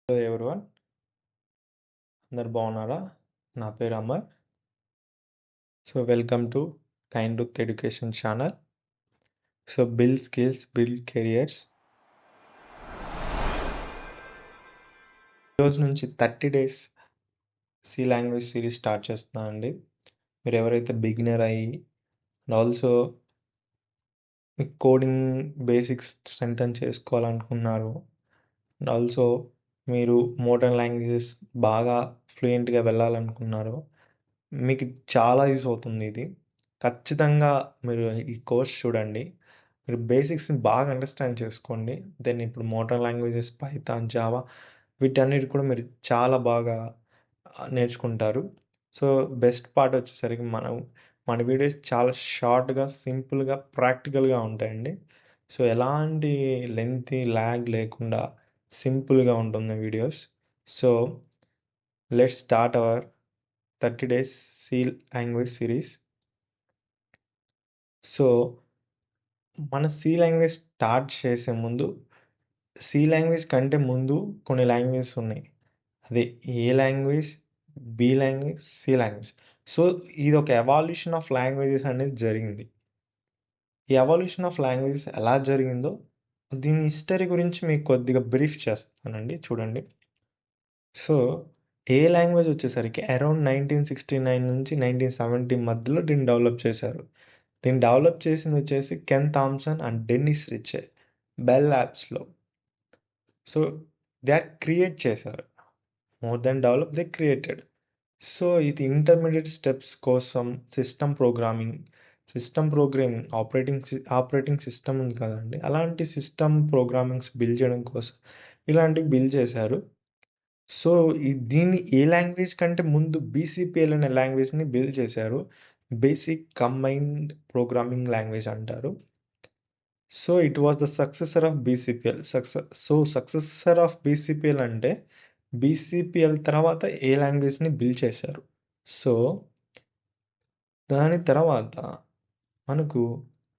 Hello everyone, అందరు బాగున్నారా? నా పేరు Amar. Welcome to kind Ruth education channel. Build skills, build careers. ఈరోజు నుంచి 30 days C language series start చేస్తున్నానండి. మీరు ఎవరైతే బిగినర్ అయ్యి అండ్ ఆల్సో మీ కోడింగ్ బేసిక్స్ స్ట్రెంగ్తన్ చేసుకోవాలనుకున్నారు అండ్ ఆల్సో మీరు మోడర్న్ లాంగ్వేజెస్ బాగా ఫ్లూయెంట్గా వెళ్ళాలనుకున్నారు, మీకు చాలా యూస్ అవుతుంది ఇది. ఖచ్చితంగా మీరు ఈ కోర్స్ చూడండి. మీరు బేసిక్స్ని బాగా అండర్స్టాండ్ చేసుకోండి. దెన్ ఇప్పుడు మోడర్న్ లాంగ్వేజెస్ పైథాన్, జావా వీటన్నిటి కూడా మీరు చాలా బాగా నేర్చుకుంటారు. బెస్ట్ పార్ట్ వచ్చేసరికి మన వీడియోస్ చాలా షార్ట్గా, సింపుల్గా, ప్రాక్టికల్గా ఉంటాయండి. ఎలాంటి లెంతీ ల్యాగ్ లేకుండా సింపుల్గా ఉంటుంది videos. Let's start our 30 days C language series. మన సి లాంగ్వేజ్ స్టార్ట్ చేసే ముందు, సి లాంగ్వేజ్ కంటే ముందు కొన్ని లాంగ్వేజెస్ ఉన్నాయి. అదే A language, B language, C language. ఇది ఒక ఎవాల్యూషన్ ఆఫ్ లాంగ్వేజెస్ అనేది జరిగింది. ఈ ఎవాల్యూషన్ ఆఫ్ లాంగ్వేజెస్ ఎలా జరిగిందో దీని హిస్టరీ గురించి మీకు కొద్దిగా బ్రీఫ్ చేస్తానండి, చూడండి. ఏ లాంగ్వేజ్ వచ్చేసరికి అరౌండ్ 1969 నుంచి 1970 మధ్యలో దీన్ని డెవలప్ చేశారు. దీన్ని డెవలప్ చేసింది వచ్చేసి Ken Thompson and Dennis Ritchie Bell ల్యాబ్స్లో. దే ఆర్ క్రియేట్ చేశారు. More than develop, they created. ఇది ఇంటర్మీడియట్ స్టెప్స్ కోసం సిస్టమ్ ప్రోగ్రామింగ్ ఆపరేటింగ్ సిస్టమ్ ఉంది కదండి, అలాంటి సిస్టమ్ ప్రోగ్రామింగ్స్ బిల్డ్ చేయడం కోసం ఇలాంటివి బిల్డ్ చేశారు. దీన్ని ఏ లాంగ్వేజ్ కంటే ముందు బీసీపీఎల్ అనే లాంగ్వేజ్ని బిల్డ్ చేశారు. బేసిక్ కంబైన్డ్ ప్రోగ్రామింగ్ లాంగ్వేజ్ అంటారు. It was the successor of BCPL. Successor of BCPL అంటే బీసీపీఎల్ తర్వాత ఏ లాంగ్వేజ్ని బిల్డ్ చేశారు. దాని తర్వాత మనకు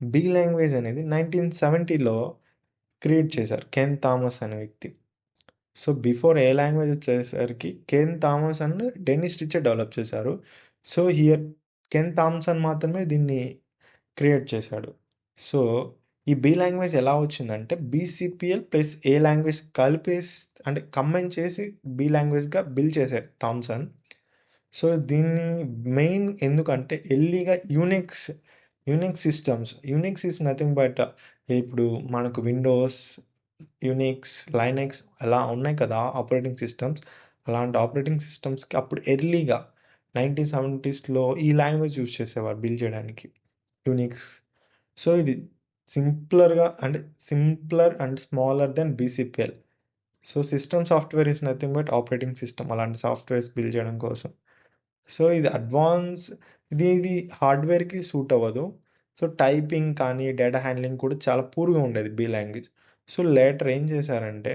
బి లాంగ్వేజ్ అనేది 1970లో క్రియేట్ చేశారు కెన్ థామస్ అనే వ్యక్తి. బిఫోర్ ఏ లాంగ్వేజ్ వచ్చేసరికి Ken Thomas and Dennis Ritchie develop చేశారు. హియర్ కెన్ థామ్సన్ మాత్రమే దీన్ని క్రియేట్ చేశాడు. ఈ బి లాంగ్వేజ్ ఎలా వచ్చిందంటే బీసీపీఎల్ ప్లస్ ఏ లాంగ్వేజ్ అంటే కంబైన్ చేసి బి లాంగ్వేజ్గా బిల్డ్ చేశారు థామ్సన్. దీన్ని మెయిన్ ఎందుకంటే ఎర్లీగా Unix systems is nothing but ఇప్పుడు మనకు విండోస్, యూనిక్స్, లైనక్స్ అలా ఉన్నాయి కదా ఆపరేటింగ్ సిస్టమ్స్. అలాంటి ఆపరేటింగ్ సిస్టమ్స్కి అప్పుడు ఎర్లీగా 1970sలో ఈ లాంగ్వేజ్ యూజ్ చేసేవారు బిల్డ్ చేయడానికి, యూనిక్స్. ఇది simpler and smaller than BCPL. System software is nothing but operating system, అలాంటి సాఫ్ట్వేర్స్ బిల్డ్ చేయడం కోసం. ఇది అడ్వాన్స్, ఇది హార్డ్వేర్కి సూట్ అవ్వదు. టైపింగ్ కానీ డేటా హ్యాండ్లింగ్ కూడా చాలా పూర్గా ఉండేది బి లాంగ్వేజ్. లేటర్ ఏం చేశారంటే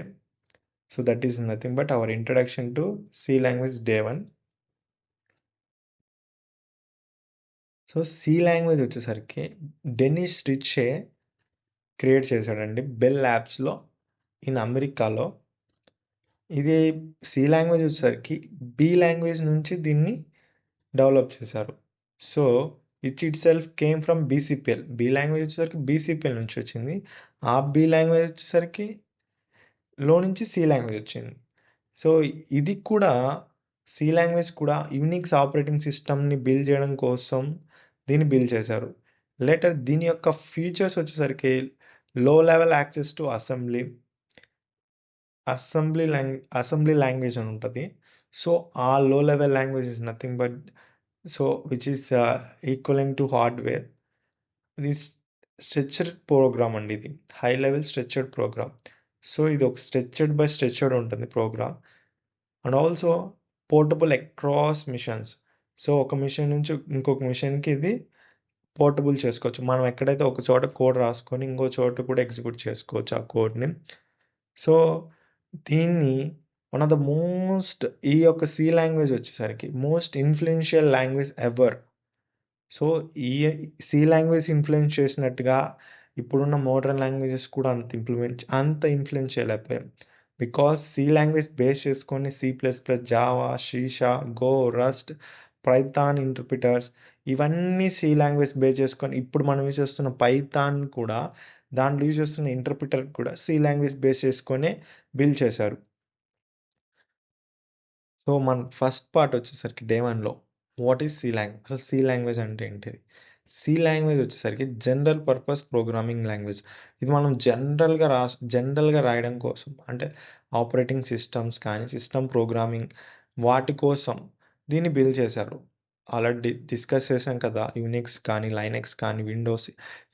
that is nothing but our introduction to C language day 1. C language వచ్చేసరికి డెన్నిస్ రిచే క్రియేట్ చేశాడండి బెల్ ల్యాబ్స్లో ఇన్ అమెరికాలో. ఇది సి లాంగ్వేజ్ వచ్చేసరికి బి లాంగ్వేజ్ నుంచి దీన్ని డెవలప్ చేశారు. Itself came from BCPL. B language వచ్చేసరికి బీసీపీఎల్ నుంచి వచ్చింది. ఆ బి లాంగ్వేజ్ వచ్చేసరికి నుంచి సి లాంగ్వేజ్ వచ్చింది. ఇది కూడా సి లాంగ్వేజ్ కూడా యూనిక్స్ ఆపరేటింగ్ సిస్టమ్ని బిల్డ్ చేయడం కోసం దీన్ని బిల్డ్ చేశారు. లేటర్ దీని యొక్క ఫీచర్స్ వచ్చేసరికి లో level access to assembly language అని ఉంటుంది. ఆ లో level language is nothing but which is equivalent to hardware. ఇది స్ట్రక్చర్డ్ ప్రోగ్రామ్ అండి, ఇది హై లెవెల్ స్ట్రక్చర్డ్ ప్రోగ్రామ్. ఇది ఒక స్ట్రక్చర్డ్ ఉంటుంది program. And also portable across machines. ఒక మిషన్ నుంచి ఇంకొక మిషన్కి ఇది పోర్టబుల్ చేసుకోవచ్చు. మనం ఎక్కడైతే ఒక చోట కోడ్ రాసుకొని ఇంకో చోట కూడా ఎగ్జిక్యూట్ చేసుకోవచ్చు ఆ కోడ్ని. దీన్ని వన్ ఆఫ్ ద ఈ యొక్క సి లాంగ్వేజ్ వచ్చేసరికి మోస్ట్ ఇన్ఫ్లుయెన్షియల్ లాంగ్వేజ్ ఎవర్. ఈ సి లాంగ్వేజ్ ఇన్ఫ్లుయెన్స్ చేసినట్టుగా ఇప్పుడున్న మోడర్న్ లాంగ్వేజెస్ కూడా అంత ఇన్ఫ్లుయెన్స్ చేయలేకపోయాయి. బికాస్ సి లాంగ్వేజ్ బేస్ చేసుకొని C++, జావా, షీషా, గో, రస్ట్, పైథాన్ ఇంటర్ప్రిటర్స్ ఇవన్నీ సి లాంగ్వేజ్ బేస్ చేసుకొని ఇప్పుడు మనం యూజ్ చేస్తున్న పైథాన్ కూడా దాంట్లో యూజ్ చేస్తున్న ఇంటర్ప్రిటర్ కూడా సి లాంగ్వేజ్ బేస్ చేసుకొని బిల్డ్ చేశారు. సో మన ఫస్ట్ పార్ట్ వచ్చేసరికి డే వన్లో వాట్ ఈస్ సి లాంగ్వేజ్, అసలు సి లాంగ్వేజ్ అంటే ఏంటిది? సి లాంగ్వేజ్ వచ్చేసరికి జనరల్ పర్పస్ ప్రోగ్రామింగ్ లాంగ్వేజ్. ఇది మనం జనరల్గా రాయడం కోసం, అంటే ఆపరేటింగ్ సిస్టమ్స్ కానీ సిస్టమ్ ప్రోగ్రామింగ్ వాటి కోసం దీన్ని బిల్డ్ చేశారు. ఆల్రెడీ డిస్కస్ చేశాం కదా, యూనిక్స్ కానీ లైనెక్స్ కానీ విండోస్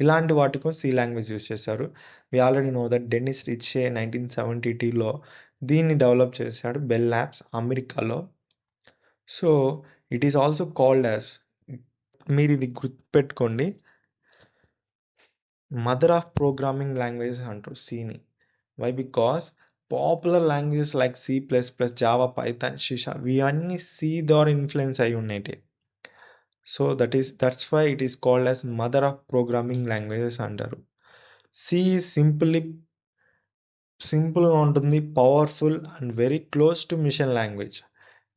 ఇలాంటి వాటి కోసం సి లాంగ్వేజ్ యూస్ చేశారు. We already know that Dennis Ritchie 1972లో దీన్ని డెవలప్ చేశాడు Bell Labs America. So it is also called as, మీరు ఇది గుర్తుపెట్టుకోండి, మదర్ ఆఫ్ ప్రోగ్రామింగ్ లాంగ్వేజ్ అంటారు సిని. Why? Because popular languages like C++, Java, Python, షిషా ఇవన్నీ సి ద్వారా ఇన్ఫ్లుయెన్స్ అయి ఉన్నాయి. So that's why it is called as mother of programming languages అంటారు. సి సింపుల్గా ఉంటుంది, powerful and very close to machine language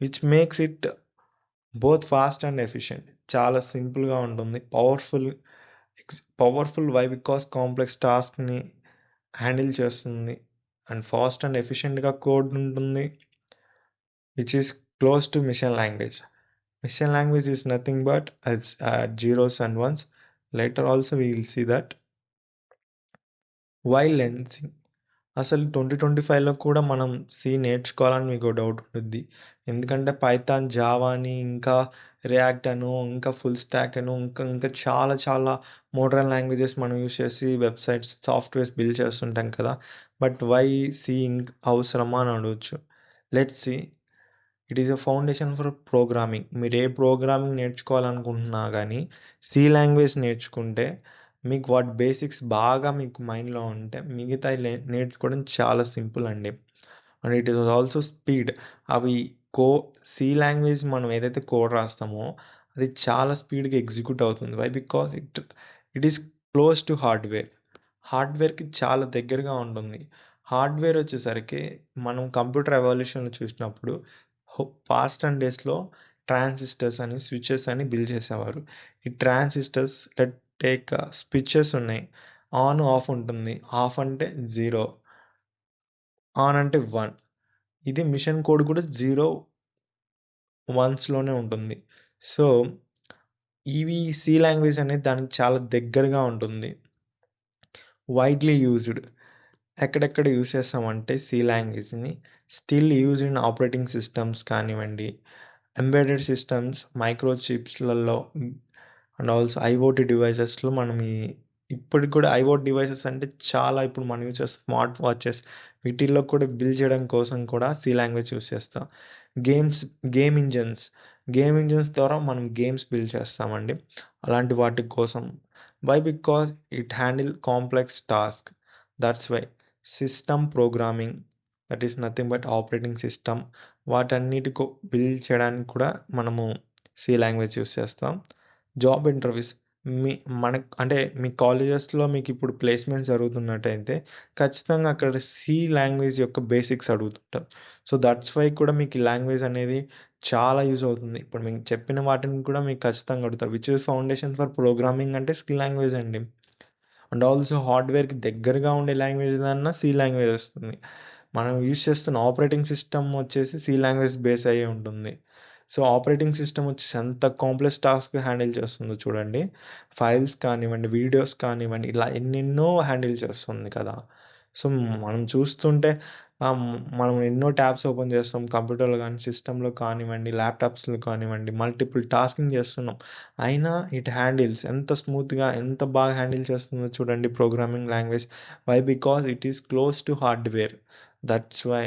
which makes it both fast and efficient. చాలా సింపుల్గా ఉంటుంది, పవర్ఫుల్ వై? బికాస్ కాంప్లెక్స్ టాస్క్ని handle చేస్తుంది and fast and ఎఫిషియెంట్గా code ఉంటుంది which is close to machine language. Machine language is nothing but zeros and ones. Later also we will see that. While లెన్సింగ్, అసలు 2025లో కూడా మనం సి నేర్చుకోవాలని మీకు డౌట్ ఉంటుంది. ఎందుకంటే పైథాన్, జావాని, ఇంకా రియాక్ట్ అను, ఇంకా ఫుల్ స్టాక్ అను, ఇంకా ఇంకా చాలా చాలా మోడర్న్ లాంగ్వేజెస్ మనం యూస్ చేసి వెబ్సైట్స్, సాఫ్ట్వేర్స్ బిల్డ్ చేస్తుంటాం కదా. బట్ వై సి అవసరమా అని అడగచ్చు. Let's see. It is a foundation for programming. మీరు ఏ ప్రోగ్రామింగ్ నేర్చుకోవాలనుకుంటున్నా కానీ సి లాంగ్వేజ్ నేర్చుకుంటే మీకు వాటి బేసిక్స్ బాగా మీకు మైండ్లో ఉంటే మిగతా నేర్చుకోవడం చాలా సింపుల్ అండి. And it is also speed. అవి సి లాంగ్వేజ్ మనం ఏదైతే కోడ్ రాస్తామో అది చాలా స్పీడ్గా ఎగ్జిక్యూట్ అవుతుంది. Why? Because it is close to హార్డ్వేర్కి చాలా దగ్గరగా ఉంటుంది. హార్డ్వేర్ వచ్చేసరికి మనం కంప్యూటర్ ఎవల్యూషన్లో చూసినప్పుడు పాస్ట్ అండ్ డేస్లో ట్రాన్సిస్టర్స్ అని, స్విచెస్ అని బిల్డ్ చేసేవారు. ఈ ట్రాన్సిస్టర్స్ టేక్ స్విచెస్ ఉన్నాయి. ఆన్ ఆఫ్ ఉంటుంది. ఆఫ్ అంటే 0, ఆన్ అంటే 1. ఇది మిషన్ కోడ్ కూడా 0, 1స్లోనే ఉంటుంది. సో ఇవి సి లాంగ్వేజ్ అనేది దానికి చాలా దగ్గరగా ఉంటుంది. వైడ్లీ యూజ్డ్, ఎక్కడెక్కడ యూజ్ చేస్తామంటే సి లాంగ్వేజ్ని still use in operating systems కానివ్వండి, ఎంబెడెడ్ సిస్టమ్స్, మైక్రో చిప్స్లలో అండ్ ఆల్సో ఐఓటీ డివైజెస్లో మనం ఇప్పటికి కూడా ఐఓటీ డివైసెస్ అంటే చాలా ఇప్పుడు మనం యూజ్ చేస్తాం స్మార్ట్ వాచెస్ వీటిల్లో కూడా బిల్డ్ చేయడం కోసం కూడా సి లాంగ్వేజ్ యూస్ చేస్తాం. గేమ్ ఇంజన్స్ ద్వారా మనం గేమ్స్ బిల్డ్ చేస్తామండి అలాంటి వాటి కోసం. Why? Because it handle complex task. That's why system programming, that is nothing but operating system, వాటన్నిటికో బిల్డ్ చేయడానికి కూడా మనము సి లాంగ్వేజ్ యూస్ చేస్తాం. జాబ్ ఇంటర్వ్యూస్, అంటే మీ కాలేజెస్లో మీకు ఇప్పుడు ప్లేస్మెంట్స్ జరుగుతున్నట్టయితే ఖచ్చితంగా అక్కడ సి లాంగ్వేజ్ యొక్క బేసిక్స్ అడుగుతుంటారు. సో దట్స్ వై కూడా మీకు ఈ లాంగ్వేజ్ అనేది చాలా యూజ్ అవుతుంది. ఇప్పుడు మీకు చెప్పిన వాటిని కూడా మీకు ఖచ్చితంగా అడుగుతారు. Which is foundation for programming అంటే సి లాంగ్వేజ్ అండి. అండ్ ఆల్సో హార్డ్వేర్కి దగ్గరగా ఉండే లాంగ్వేజ్ ఏదన్నా సి లాంగ్వేజ్ వస్తుంది. మనం యూజ్ చేస్తున్న ఆపరేటింగ్ సిస్టమ్ వచ్చేసి సి లాంగ్వేజ్ బేస్ అయ్యి ఉంటుంది. సో ఆపరేటింగ్ సిస్టమ్ వచ్చేసి ఎంత కాంప్లెక్స్ టాస్క్ హ్యాండిల్ చేస్తుందో చూడండి. ఫైల్స్ కానివ్వండి, వీడియోస్ కానివ్వండి, ఇలా ఎన్నెన్నో హ్యాండిల్ చేస్తుంది కదా. సో మనం చూస్తుంటే మనం ఎన్నో ట్యాబ్స్ ఓపెన్ చేస్తాం కంప్యూటర్లో కానీ, సిస్టంలో కానివ్వండి, ల్యాప్టాప్స్లో కానివ్వండి, మల్టిపుల్ టాస్కింగ్ చేస్తున్నాం. అయినా ఇట్ హ్యాండిల్స్ ఎంత స్మూత్గా, ఎంత బాగా హ్యాండిల్ చేస్తుందో చూడండి programming language. Why? Because it is close to hardware. That's why.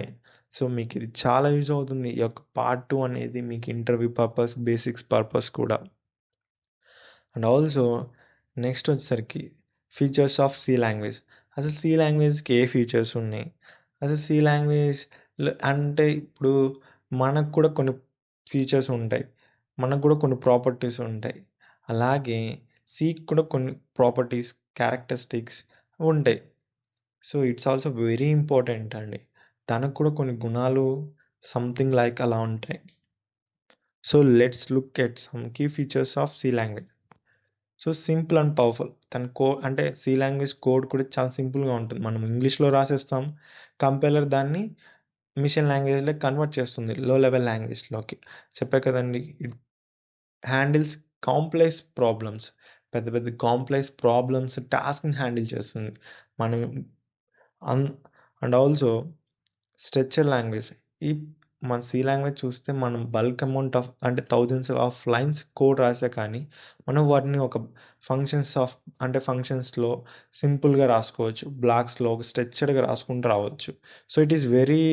So మీకు ఇది చాలా యూజ్ అవుతుంది. ఈ యొక్క పార్ట్ 2 అనేది మీకు ఇంటర్వ్యూ పర్పస్, బేసిక్స్ పర్పస్ కూడా. అండ్ ఆల్సో నెక్స్ట్ వచ్చేసరికి ఫీచర్స్ ఆఫ్ సి లాంగ్వేజ్. అసలు సి లాంగ్వేజ్కి ఏ ఫీచర్స్ ఉన్నాయి? అసలు సి లాంగ్వేజ్ అంటే ఇప్పుడు మనకు కూడా కొన్ని ఫీచర్స్ ఉంటాయి, మనకు కూడా కొన్ని ప్రాపర్టీస్ ఉంటాయి. అలాగే సికి కూడా కొన్ని ప్రాపర్టీస్, క్యారెక్టరిస్టిక్స్ ఉంటాయి. So it's also very important అండి. తనకు కూడా కొన్ని గుణాలు సంథింగ్ లైక్ అలా ఉంటాయి. So let's look at some key features of C language. So simple and powerful. తన అంటే సి లాంగ్వేజ్ కోడ్ కూడా చాలా సింపుల్గా ఉంటుంది. మనం ఇంగ్లీష్లో రాసేస్తాం, కంపైలర్ దాన్ని మిషన్ లాంగ్వేజ్లో కన్వర్ట్ చేస్తుంది, లో లెవెల్ లాంగ్వేజ్లోకి. చెప్పా కదండి, ఇట్ హ్యాండిల్స్ కాంప్లెక్స్ ప్రాబ్లమ్స్, పెద్ద పెద్ద కాంప్లెక్స్ ప్రాబ్లమ్స్ టాస్క్ని హ్యాండిల్ చేస్తుంది. మనం అన్ అండ్ ఆల్సో స్ట్రక్చర్ లాంగ్వేజ్. ఈ మన సి లాంగ్వేజ్ చూస్తే మనం బల్క్ అమౌంట్ ఆఫ్ అంటే థౌజండ్స్ ఆఫ్ లైన్స్ కోడ్ రాసా కానీ మనం వాటిని ఒక ఫంక్షన్స్లో సింపుల్గా రాసుకోవచ్చు, బ్లాక్స్లో ఒక స్ట్రక్చర్డ్గా రాసుకుంటూ రావచ్చు. సో ఇట్ ఈస్ వెరీ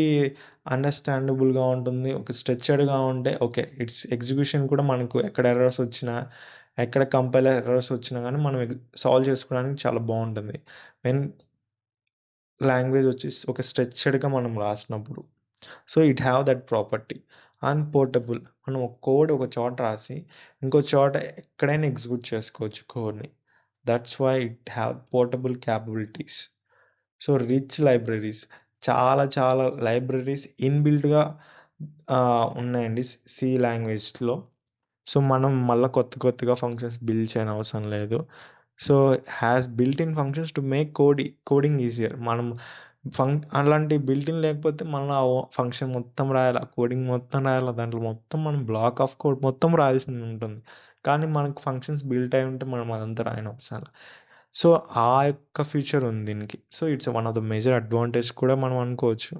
అండర్స్టాండబుల్గా ఉంటుంది. ఒక స్ట్రక్చర్డ్గా ఉంటే ఓకే, ఇట్స్ ఎగ్జిక్యూషన్ కూడా మనకు ఎక్కడ ఎర్రర్స్ వచ్చినా, ఎక్కడ కంపైలర్ ఎర్రర్స్ వచ్చినా కానీ మనం సాల్వ్ చేసుకోవడానికి చాలా బాగుంటుంది వెన్ లాంగ్వేజ్ వచ్చి ఒక స్ట్రక్చర్డ్గా మనం రాసినప్పుడు. So it have that property. And portable. మనం ఒక కోడ్ ఒక చోట రాసి ఇంకో చోట ఎక్కడైనా ఎగ్జిక్యూట్ చేసుకోవచ్చు కోడ్ని. That's why it have portable capabilities. So rich libraries, చాలా చాలా లైబ్రరీస్ ఇన్బిల్ట్గా ఉన్నాయండి సి లాంగ్వేజ్లో. సో మనం మళ్ళీ కొత్త కొత్తగా ఫంక్షన్స్ బిల్డ్ చేయని అవసరం లేదు. So has built in functions to make coding easier. మనం అలాంటి బిల్ట్ ఇన్ లేకపోతే మనం ఆ ఫంక్షన్ మొత్తం రాయాలి, ఆ కోడింగ్ మొత్తం రాయాలి, దాంట్లో మొత్తం మనం బ్లాక్ ఆఫ్ కోడ్ మొత్తం రాయాల్సి ఉంటుంది. కానీ మనకు ఫంక్షన్స్ బిల్ట్ అయి ఉంటే మనం అదంతా రాయని అవసరం. సో ఆ యొక్క ఫీచర్ ఉంది దీనికి. So it's one of the major advantage కూడా మనం అనుకోవచ్చు.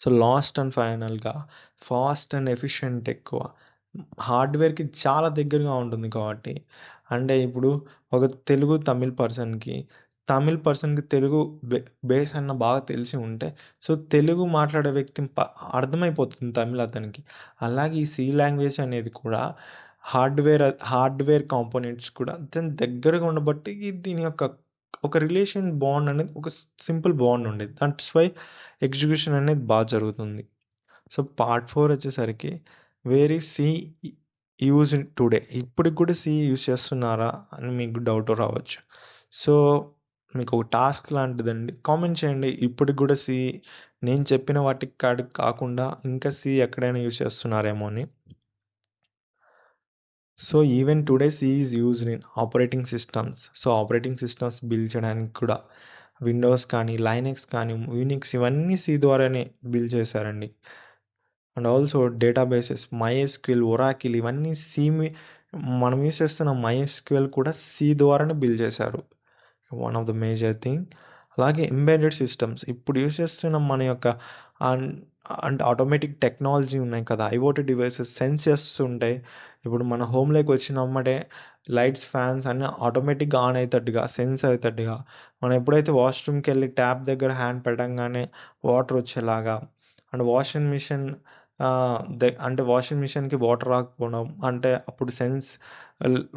సో లాస్ట్ అండ్ ఫైనల్గా ఫాస్ట్ అండ్ ఎఫిషియెంట్ ఎక్కువ. హార్డ్వేర్కి చాలా దగ్గరగా ఉంటుంది కాబట్టి, అంటే ఇప్పుడు ఒక తెలుగు తమిళ్ పర్సన్కి తెలుగు బేస్ అన్న బాగా తెలిసి ఉంటే, సో తెలుగు మాట్లాడే వ్యక్తి అర్థమైపోతుంది తమిళ్ అతనికి. అలాగే ఈ సి లాంగ్వేజ్ అనేది కూడా హార్డ్వేర్ కాంపోనెంట్స్ కూడా దాని దగ్గరగా ఉండబట్టి దీని యొక్క ఒక రిలేషన్ బాండ్ అనేది ఒక సింపుల్ బాండ్ ఉండేది. దట్స్ వై ఎగ్జిక్యూషన్ అనేది బాగా జరుగుతుంది. సో పార్ట్ 4 వచ్చేసరికి where is C use today. ఇప్పటికి కూడా సి యూజ్ చేస్తున్నారా అని మీకు డౌట్ రావచ్చు. సో మీకు ఒక టాస్క్ లాంటిదండి, కామెంట్ చేయండి. ఇప్పటికి కూడా సి నేను చెప్పిన వాటికి కాకుండా ఇంకా సి ఎక్కడైనా యూజ్ చేస్తున్నారేమో అని. So even today C is used in operating systems. So operating systems build చేయడానికి కూడా విండోస్ కానీ, లైనెక్స్ కానీ, యూనిక్స్ ఇవన్నీ సి ద్వారానే బిల్డ్ చేశారండి. And also databases MySQL, Oracle ఇవన్నీ మనం యూస్ చేస్తున్న MySQL కూడా సి ద్వారానే బిల్డ్ చేశారు. One of the major thing. అలాగే ఎంబెడెడ్ సిస్టమ్స్ ఇప్పుడు యూస్ చేస్తున్న మన యొక్క అండ్ ఆటోమేటిక్ టెక్నాలజీ ఉన్నాయి కదా, ఐఓటీ డివైసెస్ సెన్స్ చేస్తుంటాయి. ఇప్పుడు మన హోమ్లోకి వచ్చినమ్మటే లైట్స్, ఫ్యాన్స్ అన్నీ ఆటోమేటిక్గా ఆన్ అవుతట్టుగా, సెన్స్ అవుతట్టుగా, మనం ఎప్పుడైతే వాష్రూమ్కి వెళ్ళి ట్యాప్ దగ్గర హ్యాండ్ పెట్టంగానే వాటర్ వచ్చేలాగా, అండ్ వాషింగ్ మిషన్ అంటే వాషింగ్ మిషన్కి వాటర్ రాకపోవడం అంటే అప్పుడు sense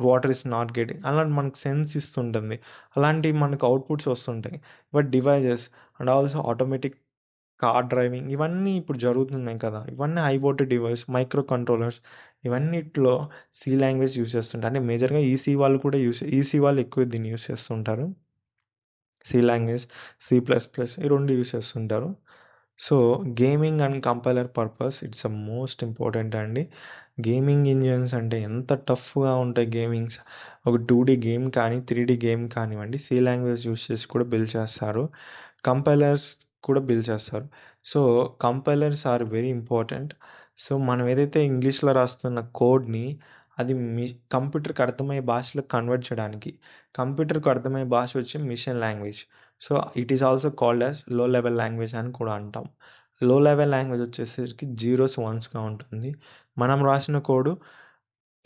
water is not getting అలాంటి మనకు సెన్స్ ఇస్తుంటుంది. అలాంటివి మనకు అవుట్పుట్స్ వస్తుంటాయి. But devices and also automatic car driving ఇవన్నీ ఇప్పుడు జరుగుతున్నాయి కదా, ఇవన్నీ ఐఓటీ డివైస్, మైక్రో కంట్రోలర్స్ ఇవన్నిట్లో సి లాంగ్వేజ్ యూస్ చేస్తుంటారు. అంటే మేజర్గా ఈసీ వాళ్ళు ఎక్కువ దీన్ని యూస్ చేస్తుంటారు. సి లాంగ్వేజ్, C++ ఈ రెండు యూస్ చేస్తుంటారు. So gaming and compiler purpose it's a most important అండి. గేమింగ్ ఇంజిన్స్ అంటే ఎంత టఫ్గా ఉంటాయి గేమింగ్స్. ఒక 2D గేమ్ కానీ 3D గేమ్ కానివ్వండి, సి లాంగ్వేజ్ యూస్ చేసి కూడా బిల్డ్ చేస్తారు. కంపైలర్స్ కూడా బిల్డ్ చేస్తారు. So compilers are very important. So మనం ఏదైతే ఇంగ్లీష్లో రాస్తున్న కోడ్ని అది కంప్యూటర్కి అర్థమయ్యే భాషలో కన్వర్ట్ చేయడానికి, కంప్యూటర్కి అర్థమయ్యే భాష వచ్చి machine language. So it is also called as low level language అని కూడా అంటాం. లో లెవెల్ లాంగ్వేజ్ వచ్చేసరికి జీరోస్ వన్స్గా ఉంటుంది. మనం రాసిన కోడు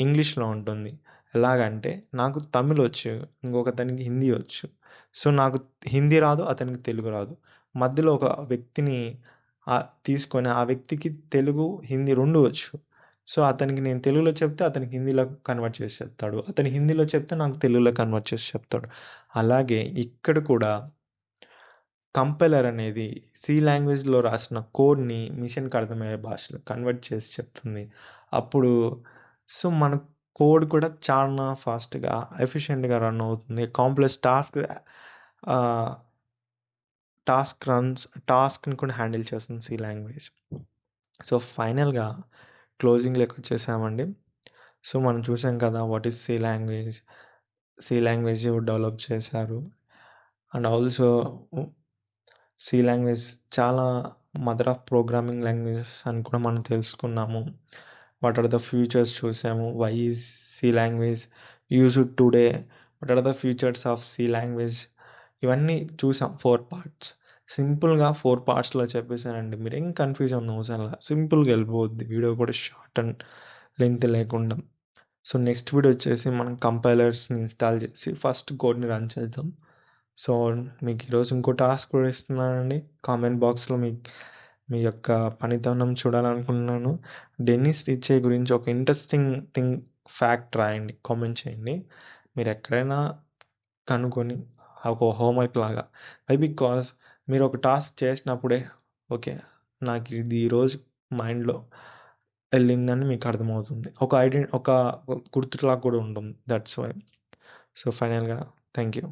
ఇంగ్లీష్లో ఉంటుంది. ఎలాగంటే నాకు తమిళ్ వచ్చు, ఇంకొకతనికి హిందీ వచ్చు. సో నాకు హిందీ రాదు, అతనికి తెలుగు రాదు. మధ్యలో ఒక వ్యక్తిని తీసుకొని ఆ వ్యక్తికి తెలుగు, హిందీ రెండు వచ్చు. సో అతనికి నేను తెలుగులో చెప్తే అతనికి హిందీలో కన్వర్ట్ చేసి చెప్తాడు, అతని హిందీలో చెప్తే నాకు తెలుగులో కన్వర్ట్ చేసి చెప్తాడు. అలాగే ఇక్కడ కూడా కంపైలర్ అనేది సి లాంగ్వేజ్లో రాసిన కోడ్ని మిషన్కి అర్థమయ్యే భాషలో కన్వర్ట్ చేసి చెప్తుంది. అప్పుడు సో మన కోడ్ కూడా చాలా ఫాస్ట్గా, ఎఫిషియెంట్గా రన్ అవుతుంది. కాంప్లెక్స్ టాస్క్ టాస్క్ని కూడా హ్యాండిల్ చేస్తుంది సి లాంగ్వేజ్. సో ఫైనల్గా క్లోజింగ్లోకి వచ్చేసామండి. సో మనం చూసాం కదా what is C language develop చేశారు. అండ్ ఆల్సో సి లాంగ్వేజ్ చాలా మదర్ ఆఫ్ ప్రోగ్రామింగ్ లాంగ్వేజెస్ అని కూడా మనం తెలుసుకున్నాము. వాట్ ఆర్ ద ఫ్యూచర్స్ చూసాము. Why is C language used today, what are the futures of C language, ఇవన్నీ చూసాం 4 పార్ట్స్. సింపుల్గా 4 పార్ట్స్లో చెప్పేశానండి. మీరేం కన్ఫ్యూజన్ అవసరం లేదు, సింపుల్గా వెళ్ళిపోద్ది వీడియో కూడా, షార్ట్ అండ్ లెంత్ లేకుండా. సో నెక్స్ట్ వీడియో వచ్చేసి మనం కంపైలర్స్ని ఇన్స్టాల్ చేసి ఫస్ట్ కోడ్ని రన్ చేద్దాం. సో మీకు ఈరోజు ఇంకో టాస్క్ కూడా ఇస్తున్నానండి. కామెంట్ బాక్స్లో మీ యొక్క పనితనం చూడాలనుకుంటున్నాను. డెన్నిస్ రిచే గురించి ఒక ఇంట్రెస్టింగ్ ఫ్యాక్ట్ రాయండి, కామెంట్ చేయండి. మీరు ఎక్కడైనా కనుక్కొని ఒక హోంవర్క్ లాగా. వై బికాస్ మీరు ఒక టాస్క్ చేసినప్పుడే ఓకే నాకు ఇది ఈరోజు మైండ్లో వెళ్ళిందని మీకు అర్థమవుతుంది. ఒక గుర్తులాగా కూడా ఉంటుంది. That's why. సో ఫైనల్గా థ్యాంక్ యూ.